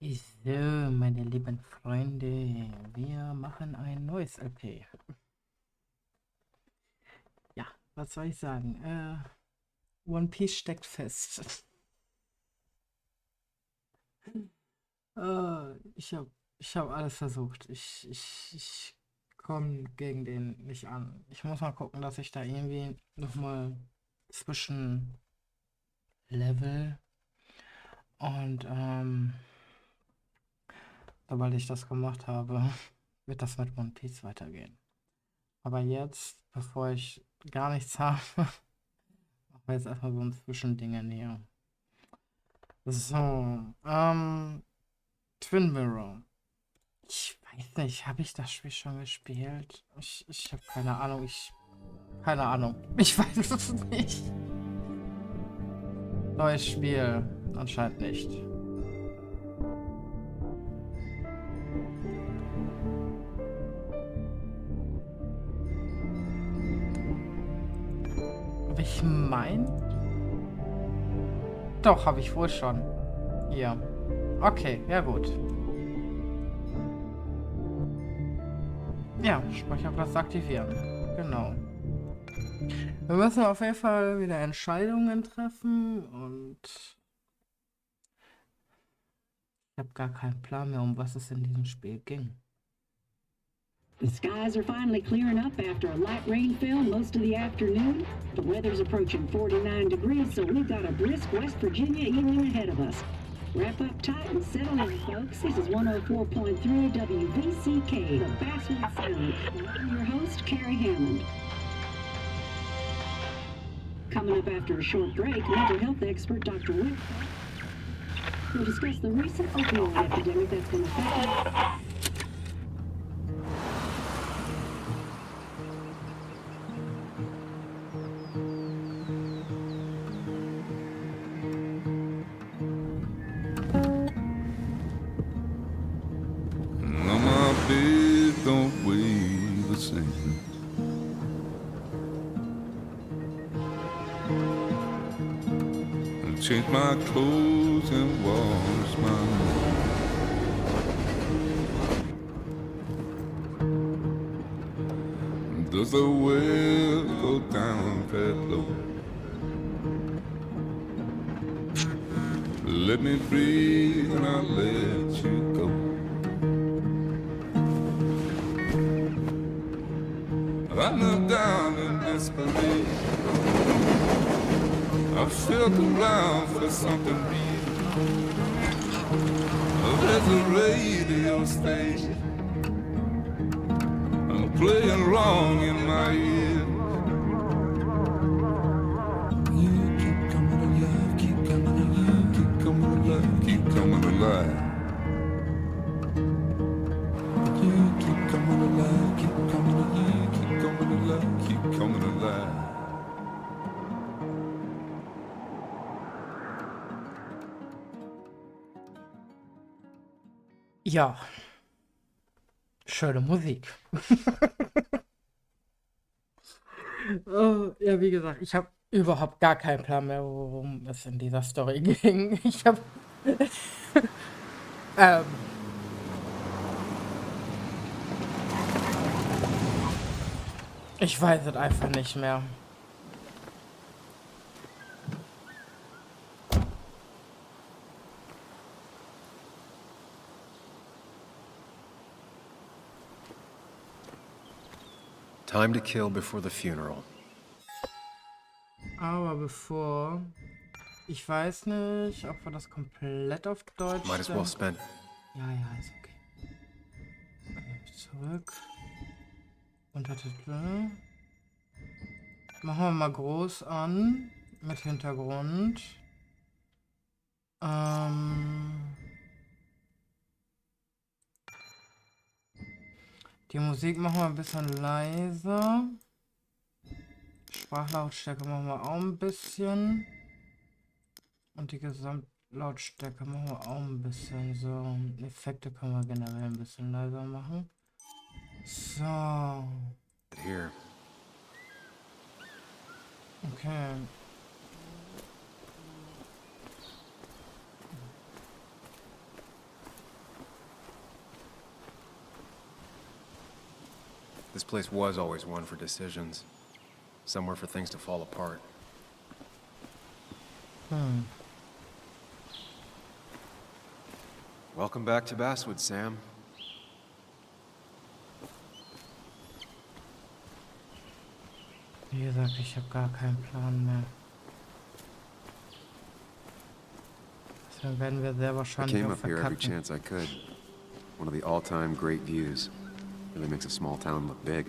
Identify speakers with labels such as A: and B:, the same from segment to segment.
A: So, meine lieben Freunde, wir machen ein neues LP. Ja, was soll ich sagen? One Piece steckt fest. Ich hab alles versucht. Ich komme gegen den nicht an. Ich muss mal gucken, dass ich da irgendwie nochmal zwischen Level und sobald ich das gemacht habe, wird das mit One Piece weitergehen. Aber jetzt, bevor ich gar nichts habe, machen wir jetzt erstmal so ein Zwischending hier. So, Twin Mirror. Ich weiß nicht, habe ich das Spiel schon gespielt? Ich habe keine Ahnung, keine Ahnung. Ich weiß es nicht. Neues Spiel, anscheinend nicht. Aber ich mein, doch, habe ich wohl schon. Hier. Okay, ja gut. Ja, Speicherplatz aktivieren. Genau. Wir müssen auf jeden Fall wieder Entscheidungen treffen und ich habe gar keinen Plan mehr, um was es in diesem Spiel ging.
B: The skies are finally clearing up after a light rain fell most of the afternoon. The weather's approaching 49 degrees, so we've got a brisk West Virginia evening ahead of us. Wrap up tight and settle in, folks. This is 104.3 WVCK, the Basswood Sound. I'm your host, Carrie Hammond. Coming up after a short break, mental health expert Dr. Wick will discuss the recent opioid epidemic that's been affecting.
C: Don't weigh the same. Change my clothes and wash my hands. Does the well go down that low? Let me breathe and I'll let you go. I knelt down in desperation. I felt around for something real. There's a radio station playing wrong in my ear. You keep coming alive, keep coming alive, keep coming alive, keep coming alive. You keep coming alive, keep coming alive, keep coming alive, keep coming alive.
A: Ja. Schöne Musik. Ja, wie gesagt, ich habe überhaupt gar keinen Plan mehr, worum es in dieser Story ging. Ich habe... ich weiß es einfach nicht mehr.
D: Time to kill before the funeral.
A: Aber bevor... Ich weiß nicht, ob wir das komplett auf Deutsch...
D: Might as well spend.
A: Ja, ist okay. Zurück. Untertitel. Machen wir mal groß an. Mit Hintergrund. Die Musik machen wir ein bisschen leiser. Sprachlautstärke machen wir auch ein bisschen. Und die Gesamtlautstärke machen wir auch ein bisschen. So, Effekte können wir generell ein bisschen leiser machen. So.
D: Here.
A: Okay.
D: This place was always one for decisions. Somewhere for things to fall apart. Welcome back to Basswood, Sam.
A: Wie gesagt, ich habe gar keinen Plan mehr. Deswegen werden wir sehr
D: I
A: wahrscheinlich
D: came
A: auch
D: up here every
A: verkacken.
D: chance I could. One of the all-time great views. Really makes a small town look big.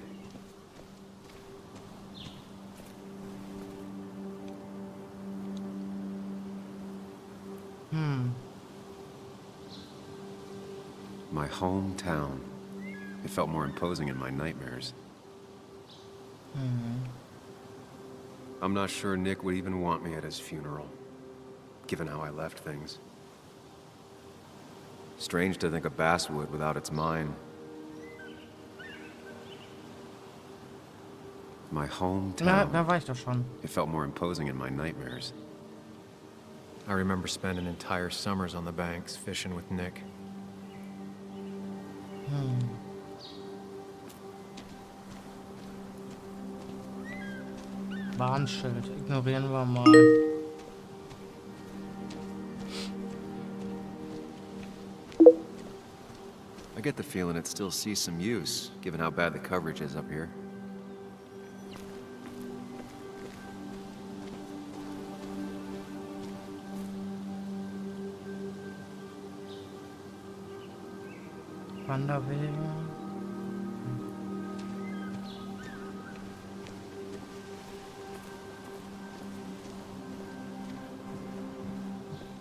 D: My hometown. It felt more imposing in my nightmares. I'm not sure Nick would even want me at his funeral, given how I left things. Strange to think of Basswood without its mine. My
A: Ja,
D: hometown.
A: da war ich doch schon.
D: It felt more imposing in my nightmares. I remember spending entire summers on the banks fishing with Nick.
A: Warnschild. Ignorieren wir mal.
D: I get the feeling it still sees some use, given how bad the coverage is up here.
A: Wanderwege.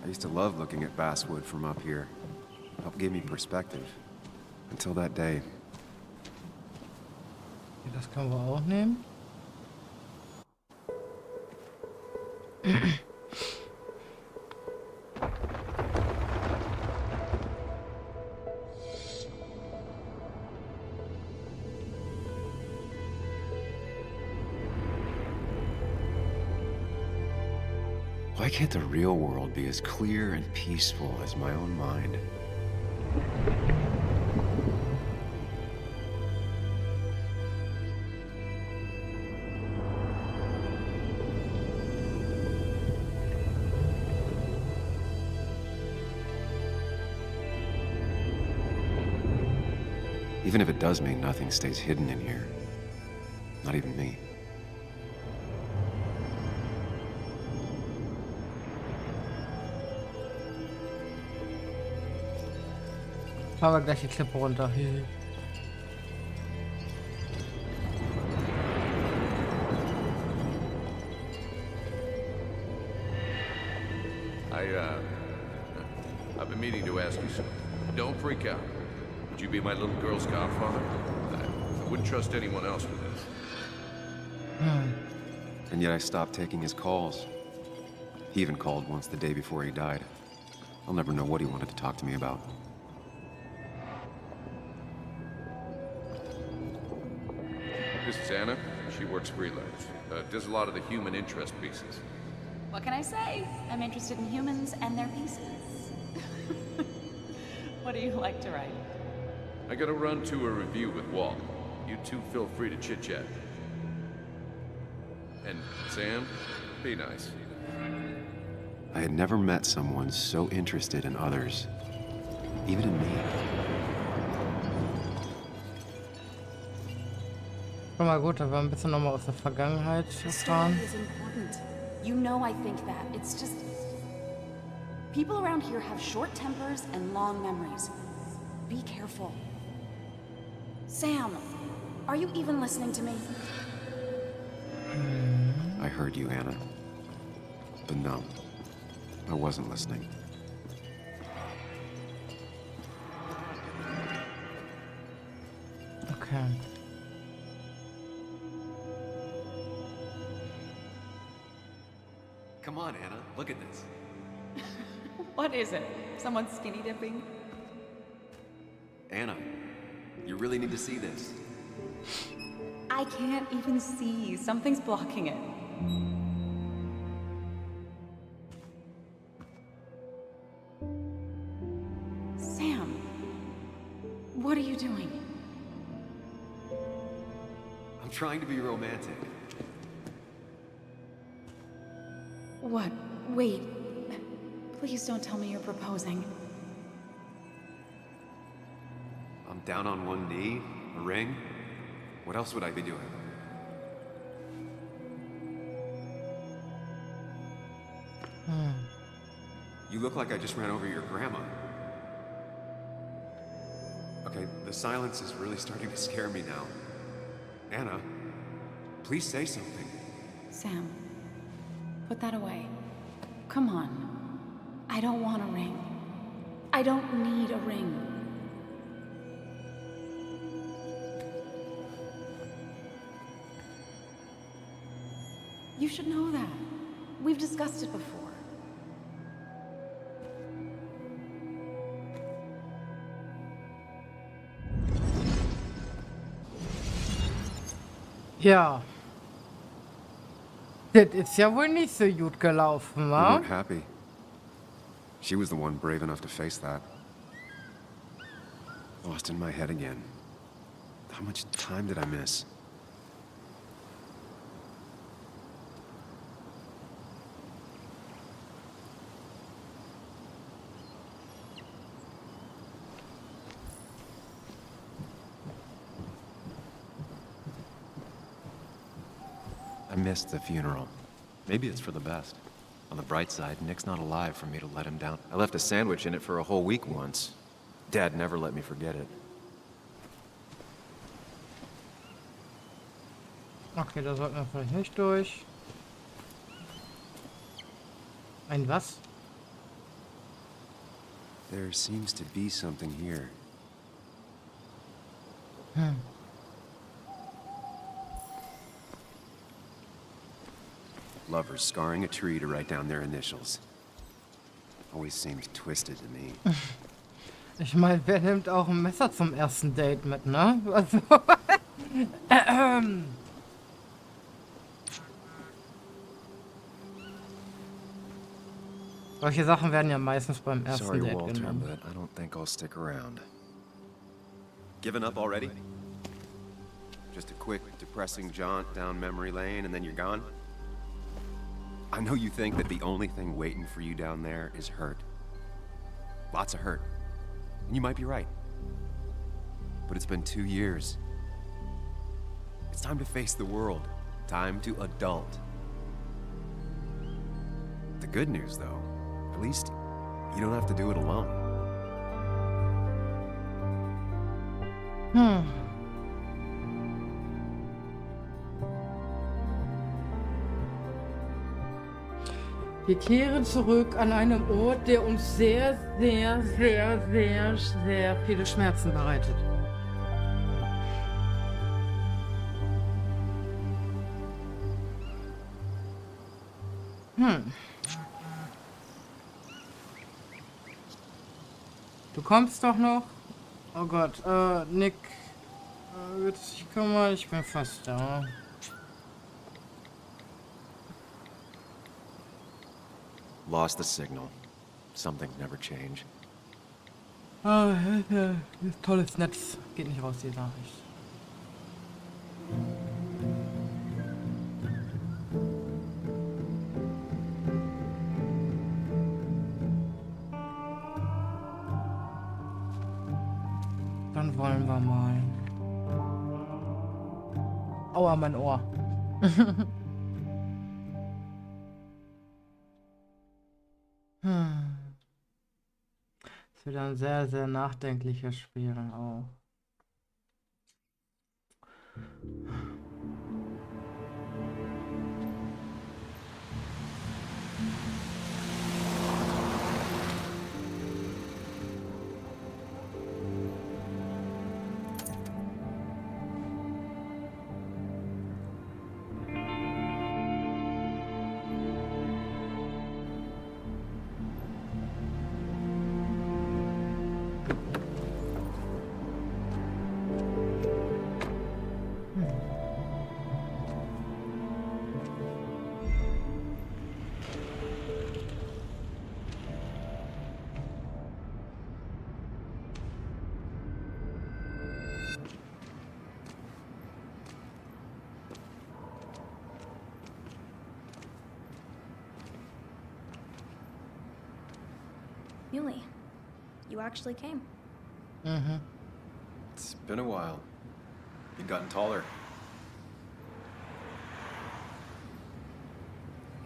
D: I used to love looking at Basswood from up here. Helped give me perspective. Until that day.
A: Das können wir auch nehmen.
D: Why can't the real world be as clear and peaceful as my own mind? Even if it does mean nothing stays hidden in here. Not even me.
A: Fahren wir gleich die Klippe runter.
E: I've been meaning to ask you something. Don't freak out. Would you be my little girl's godfather? I wouldn't trust anyone else with this.
D: And yet I stopped taking his calls. He even called once the day before he died. I'll never know what he wanted to talk to me about.
E: This is Anna. She works freelance. Does a lot of the human interest pieces.
F: What can I say? I'm interested in humans and their pieces. What do you like to write?
E: I gotta run to a review with Walt. You two feel free to chit-chat. And Sam, be nice.
D: I had never met someone so interested in others, even in me.
A: Schon mal gut, da wir ein bisschen nochmal aus der Vergangenheit erfahren.
F: Is important. You know I think that. It's just... People around here have short tempers and long memories. Be careful. Sam, are you even listening to me?
D: I heard you, Anna. But no, I wasn't listening.
A: Okay.
D: Come on, Anna, look at this.
F: What is it? Someone skinny dipping?
D: Anna, you really need to see this.
F: I can't even see. Something's blocking it. Sam, what are you doing?
D: trying to be romantic.
F: What? Wait. Please don't tell me you're proposing.
D: I'm down on one knee, a ring. What else would I be doing? You look like I just ran over your grandma. Okay, the silence is really starting to scare me now. Anna, please say something.
F: Sam, put that away. Come on. I don't want a ring. I don't need a ring. You should know that. We've discussed it before.
A: Ja. Das ist ja wohl nicht so gut gelaufen,
D: You
A: wa?
D: weren't happy. She was the one brave enough to face that. Lost in my head again. How much time did I miss? I missed the funeral. Maybe it's for the best. On the bright side, Nick's not alive for me to let him down. I left a sandwich in it for a whole week once. Dad never let me forget it.
A: Okay, da sollten wir vielleicht nicht durch. Ein was?
D: There seems to be something here. Lovers scarring a tree to write down their initials. Always seems twisted to me.
A: Ich meine, wer nimmt auch ein Messer zum ersten Date mit, ne? Also, solche Sachen werden ja meistens beim ersten
D: Sorry,
A: Date
D: Walter,
A: genommen.
D: but I don't think I'll stick around. Given up already? Just a quick, depressing jaunt down memory lane and then you're gone? I know you think that the only thing waiting for you down there is hurt. Lots of hurt. And you might be right. But it's been 2 years. It's time to face the world. Time to adult. The good news, though, at least you don't have to do it alone.
A: Wir kehren zurück an einem Ort, der uns sehr, sehr, sehr, sehr, sehr viele Schmerzen bereitet. Du kommst doch noch? Oh Gott, Nick, wird sich kümmern? Ich bin fast da.
D: Lost the signal. Some things never change.
A: Tolles Netz. Geht nicht raus, die Nachricht. Dann wollen wir mal. Aua, mein Ohr. Ist wieder ein sehr, sehr nachdenkliches Spiel auch.
G: Muley, you actually came.
A: Mhm.
D: It's been a while. You've gotten taller.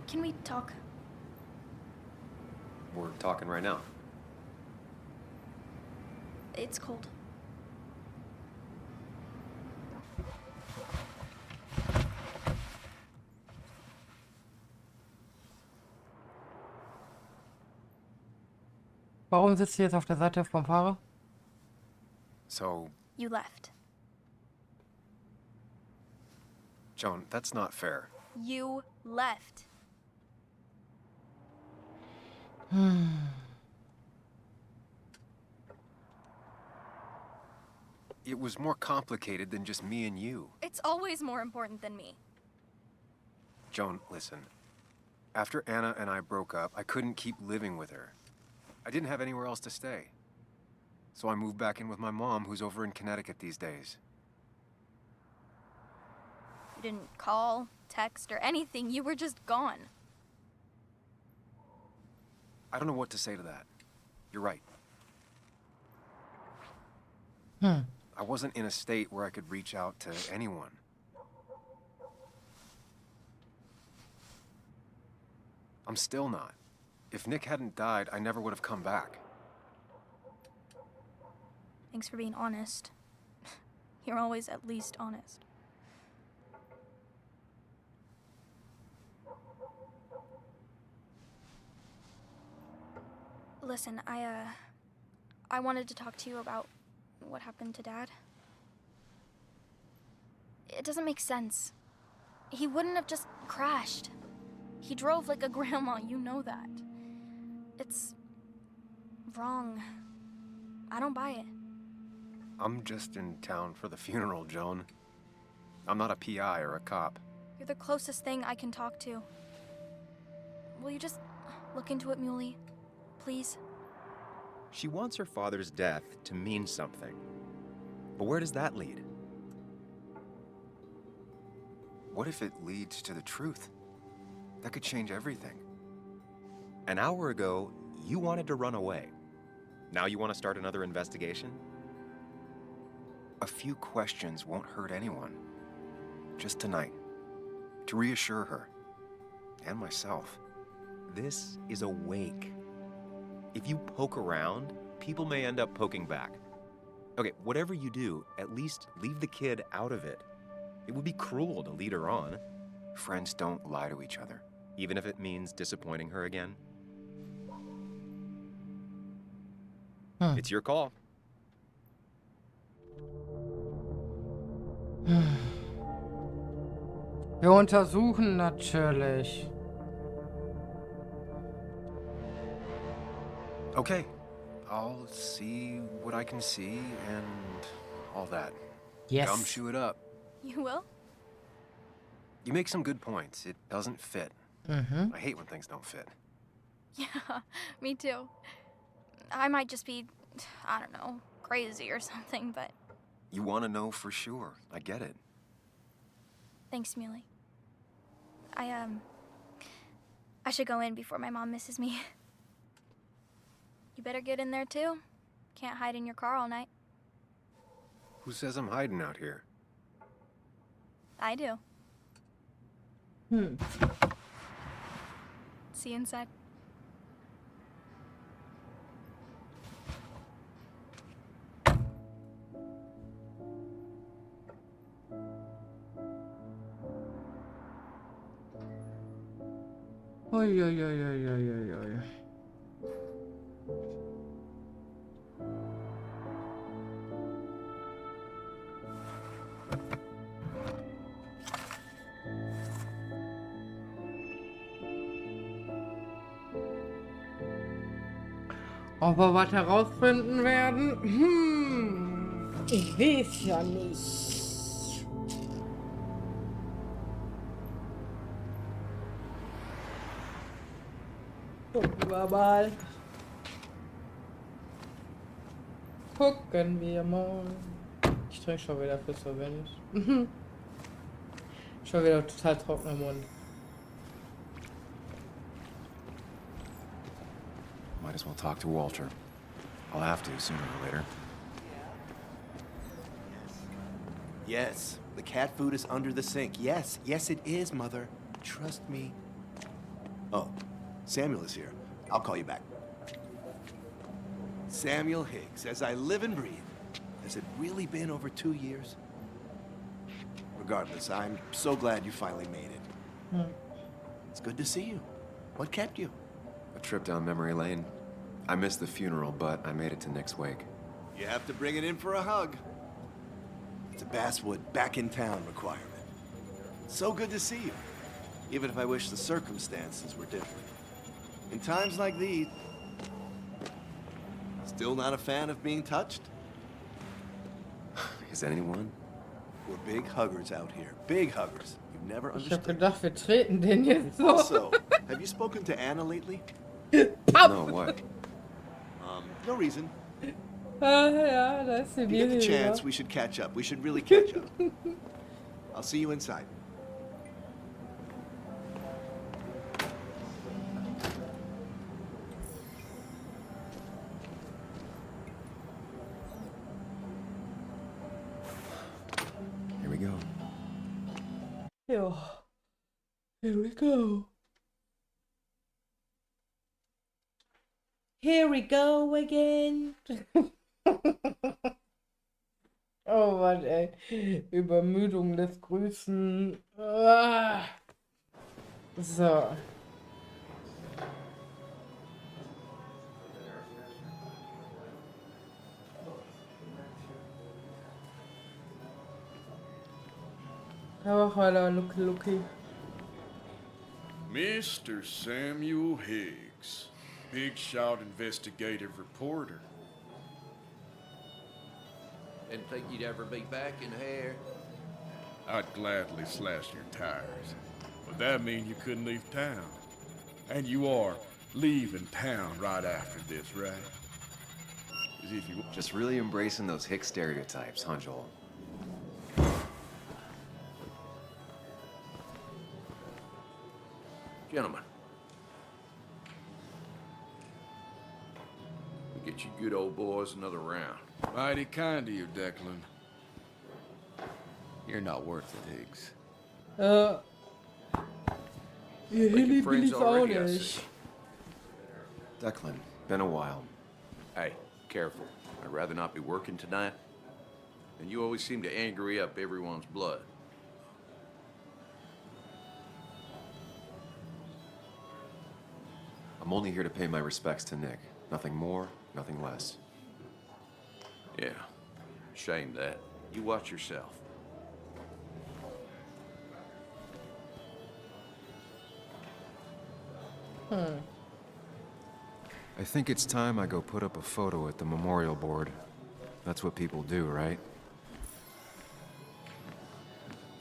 G: Can we talk?
D: We're talking right now.
G: It's cold.
A: Warum sitzt du jetzt auf der Seite vom Fahrer?
D: So,
G: You left.
D: Joan, that's not fair.
G: You left.
D: It was more complicated than just me and you.
G: It's always more important than me.
D: Joan, listen. After Anna and I broke up, I couldn't keep living with her. I didn't have anywhere else to stay. So I moved back in with my mom, who's over in Connecticut these days.
G: You didn't call, text, or anything. You were just gone.
D: I don't know what to say to that. You're right. I wasn't in a state where I could reach out to anyone. I'm still not. If Nick hadn't died, I never would have come back.
G: Thanks for being honest. You're always at least honest. Listen, I wanted to talk to you about what happened to Dad. It doesn't make sense. He wouldn't have just crashed. He drove like a grandma, you know that. It's wrong. I don't buy it.
D: I'm just in town for the funeral, Joan. I'm not a PI or a cop.
G: You're the closest thing I can talk to. Will you just look into it, Muley? Please?
H: She wants her father's death to mean something. But where does that lead?
D: What if it leads to the truth? That could change everything.
H: An hour ago, you wanted to run away. Now you want to start another investigation?
D: A few questions won't hurt anyone. Just tonight. To reassure her. And myself.
H: This is a wake. If you poke around, people may end up poking back. Okay, whatever you do, at least leave the kid out of it. It would be cruel to lead her on.
D: Friends don't lie to each other.
H: Even if it means disappointing her again. It's your call.
A: Wir untersuchen natürlich.
D: Okay. I'll see what I can see and all that.
A: Yes.
D: Gumshoe it up.
G: You will?
D: You make some good points. It doesn't fit.
A: Mhm.
D: I hate when things don't fit.
G: Yeah, me too. I might just be, I don't know, crazy or something, but
D: You want to know for sure. I get it.
G: thanks, Muley. I should go in before my mom misses me. You better get in there too. Can't hide in your car all night.
D: Who says I'm hiding out here?
G: I do. See you inside.
A: Oi, oi, oi, oi, oi, oi, oi. Ob wir was herausfinden werden? Ich weiß ja nicht. Gucken wir mal. Gucken wir mal. Ich trinke schon wieder viel zu wenig. Schon wieder total trockener Mund.
D: Might as well talk to Walter. I'll have to sooner or later.
I: Yes, the cat food is under the sink. Yes, yes it is, Mother. Trust me. Oh, Samuel is here. I'll call you back. Samuel Higgs, as I live and breathe. Has it really been over 2 years? Regardless, I'm so glad you finally made it. It's good to see you. What kept you?
D: A trip down memory lane. I missed the funeral, but I made it to Nick's wake.
I: You have to bring it in for a hug. It's a Basswood back in town requirement. So good to see you, even if I wish the circumstances were different. In times like these, still not a fan of being touched?
D: Is anyone?
I: We're big huggers out here. Big huggers. You've never
A: Ich hab
I: understood.
A: gedacht, wir treten den jetzt so.
I: Also, have you spoken to Anna lately?
D: No, what?
I: No reason.
A: Ah, ja, da ist die
I: If you get the
A: Miri
I: chance,
A: wieder.
I: we should catch up. We should really catch up. I'll see you inside.
D: Here we go.
A: Ja. Here we go. Here we go again. Oh Mann, ey. Übermüdung lässt grüßen. Ah. So. Oh, hallo, Lucky.
J: Mr. Samuel Higgs, big shot investigative reporter.
E: Didn't think you'd ever be back in here.
J: I'd gladly slash your tires, but that mean you couldn't leave town. And you are leaving town right after this, right? As if you...
D: Just really embracing those hick stereotypes, huh, Joel?
E: Gentlemen. We get you good old boys another round.
J: Mighty kind of you, Declan.
E: You're not worth it, Higgs.
A: Ihr
E: Making
A: Hilly
E: friends
A: Billys auch
E: already, I
A: nicht.
E: see.
D: Declan, been a while.
E: Hey, careful. I'd rather not be working tonight. And you always seem to angry up everyone's blood.
D: I'm only here to pay my respects to Nick. Nothing more, nothing less.
E: Yeah. Shame that. You watch yourself.
D: I think it's time I go put up a photo at the memorial board. That's what people do, right?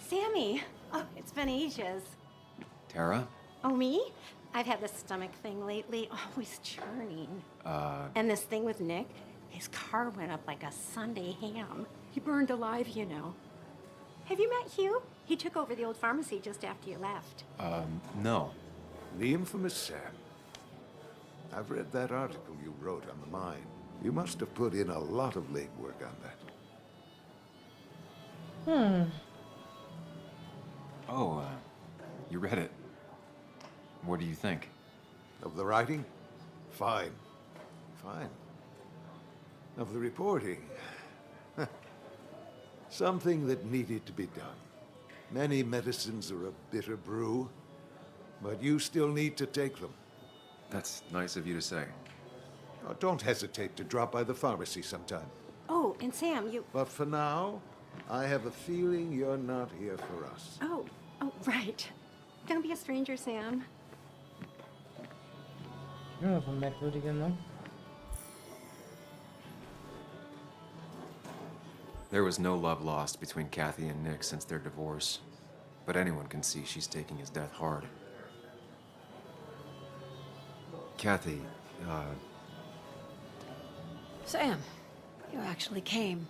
K: Sammy! Oh, it's been ages.
D: Tara?
K: Oh, me? I've had this stomach thing lately, always churning. And this thing with Nick, his car went up like a Sunday ham. He burned alive, you know. Have you met Hugh? He took over the old pharmacy just after you left.
D: No.
L: The infamous Sam. I've read that article you wrote on the mine. You must have put in a lot of legwork on that.
D: Oh, you read it. What do you think?
L: Of the writing? Fine. Fine. Of the reporting? Something that needed to be done. Many medicines are a bitter brew, but you still need to take them.
D: That's nice of you to say.
L: Oh, don't hesitate to drop by the pharmacy sometime.
K: Oh, and Sam, you...
L: But for now, I have a feeling you're not here for us.
K: Oh, right. Don't be a stranger, Sam.
A: Ja, so merkwürdige, ne?
D: There was no love lost between Kathy and Nick since their divorce, but anyone can see she's taking his death hard. Kathy,
K: Sam, you actually came.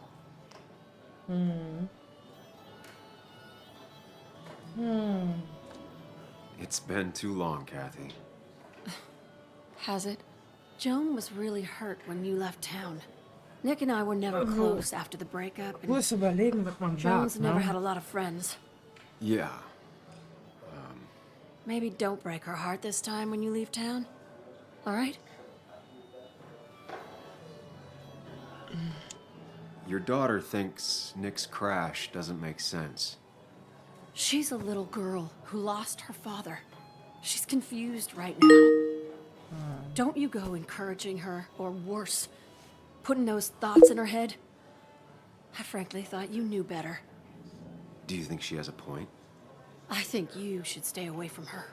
D: it's been too long, Kathy.
K: Has it?
M: Joan was really hurt when you left town. Nick and I were never close after the breakup.
A: Ich muss überlegen, was man
M: Joan's
A: sagt,
M: never
A: ne?
M: had a lot of friends.
D: Yeah.
M: Maybe don't break her heart this time when you leave town. All right?
D: Your daughter thinks Nick's crash doesn't make sense.
M: She's a little girl who lost her father. She's confused right now. Don't you go encouraging her, or worse, putting those thoughts in her head. I frankly thought you knew better.
D: Do you think she has a point?
M: I think you should stay away from her.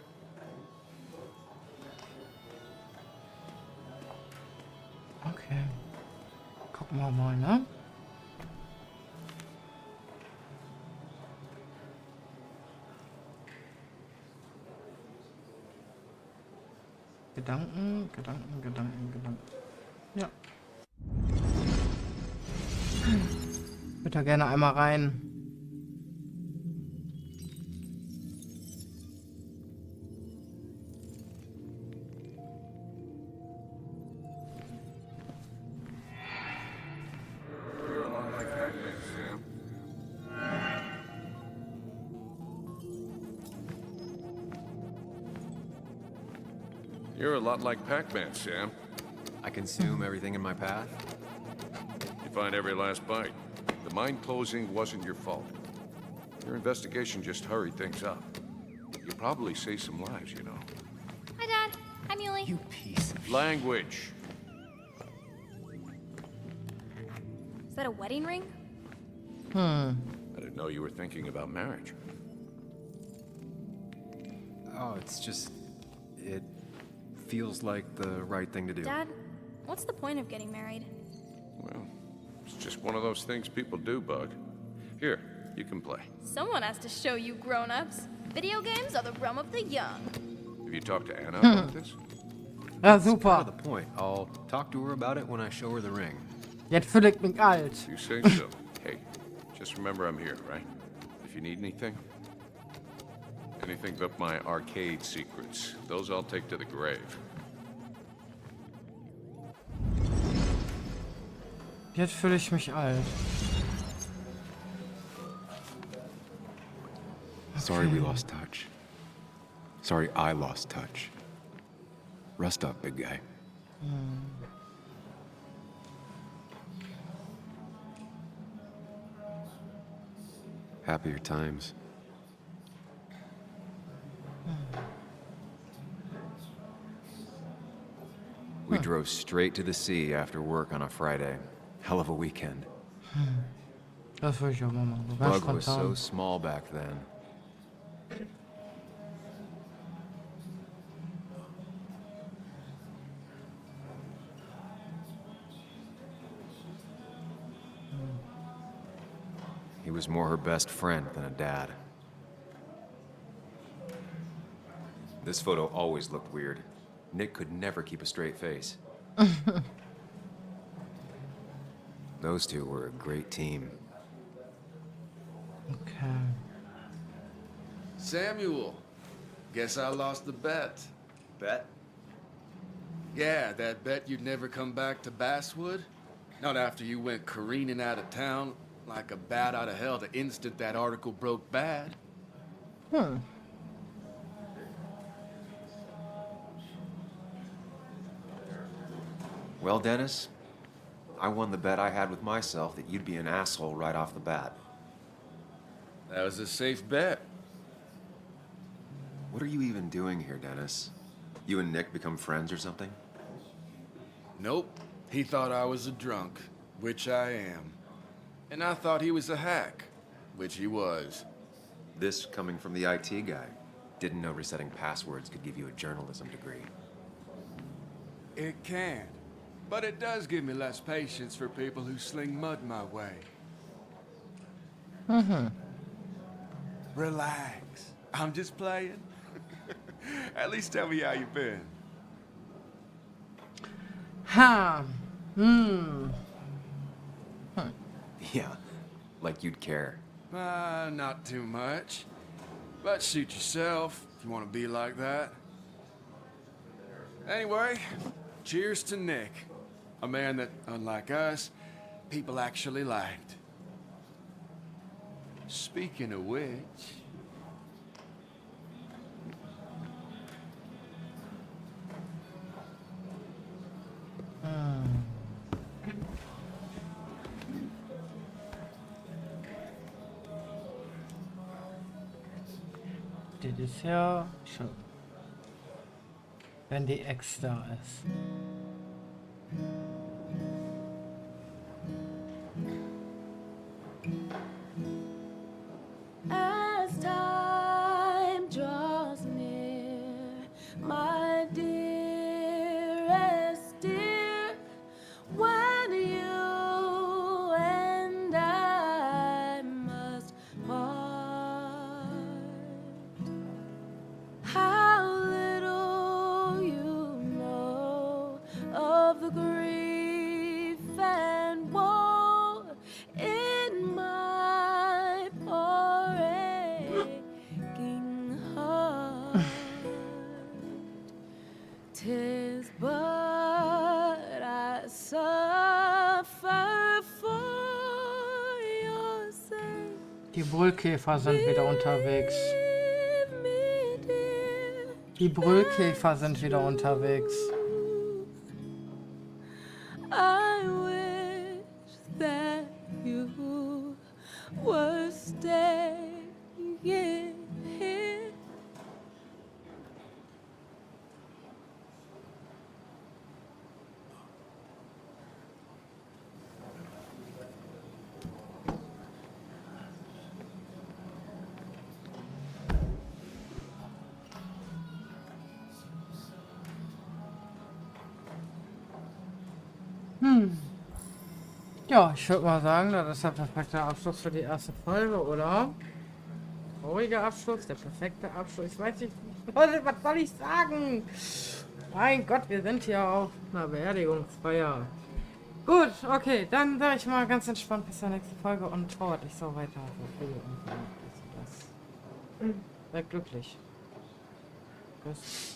A: Okay. Gucken wir mal, ne? Gedanken. Ja. Ich würde da gerne einmal rein.
E: You're a lot like Pac-Man, Sam.
D: I consume everything in my path?
E: You find every last bite. The mine closing wasn't your fault. Your investigation just hurried things up. You probably saved some lives, you know.
G: Hi, Dad. Hi, Muley.
D: You piece of
E: Language.
G: Is that a wedding ring?
E: I didn't know you were thinking about marriage.
D: Oh, it's just... It feels like the right thing to do.
G: Dad, what's the point of getting married?
E: Well, it's just one of those things people do, Bug. Here, you can play.
G: Someone has to show you grown-ups. Video games are the realm of the young.
E: Have you talked to Anna about this?
A: Ja,
D: That's
A: super.
D: kind of the point. I'll talk to her about it when I show her the ring.
A: Jetzt fühle ich mich alt.
E: You say so. Hey, just remember I'm here, right? If you need anything. Anything but my arcade secrets. Those I'll take to the grave.
A: Jetzt fühle ich mich alt.
D: Sorry we lost touch. Sorry I lost touch. Rest up, big guy. Happier times. We drove straight to the sea after work on a Friday. Hell of a weekend.
A: Das würde ich auch mal machen. So ganz
D: Bug was so
A: spontan.
D: small back then. He was more her best friend than a dad. This photo always looked weird. Nick could never keep a straight face. Those two were a great team.
A: Okay.
J: Samuel, guess I lost the bet.
H: Bet?
J: Yeah, that bet you'd never come back to Basswood? Not after you went careening out of town like a bat out of hell the instant that article broke bad.
D: Well, Dennis, I won the bet I had with myself that you'd be an asshole right off the bat.
J: That was a safe bet.
D: What are you even doing here, Dennis? You and Nick become friends or something?
J: Nope. He thought I was a drunk, which I am. And I thought he was a hack, which he was.
D: This coming from the IT guy. Didn't know resetting passwords could give you a journalism degree.
J: It can. But it does give me less patience for people who sling mud my way. Relax. I'm just playing. At least tell me how you've been.
A: Ha.
D: Yeah, like you'd care.
J: Not too much. But suit yourself if you want to be like that. Anyway, cheers to Nick. A man that, unlike us, people actually liked. Speaking of which...
A: Das ist ja schon. Wenn die Ex da ist.
N: As time draws near, my dearest dear, when you and I must part, how little you know of the grief and woe in my poor aching heart. 'Tis but I suffer for your sake.
A: Die Brüllkäfer sind wieder unterwegs. Die Brüllkäfer sind wieder unterwegs.
N: I wish that you were staying here.
A: Ja, ich würde mal sagen, das ist der perfekte Abschluss für die erste Folge, oder? Trauriger Abschluss, der perfekte Abschluss. Ich weiß nicht, Leute, was soll ich sagen? Mein Gott, wir sind hier auf einer Beerdigungsfeier. Gut, okay, dann sage ich mal ganz entspannt bis zur nächsten Folge und trauert nicht so weiter. Seid glücklich. Tschüss.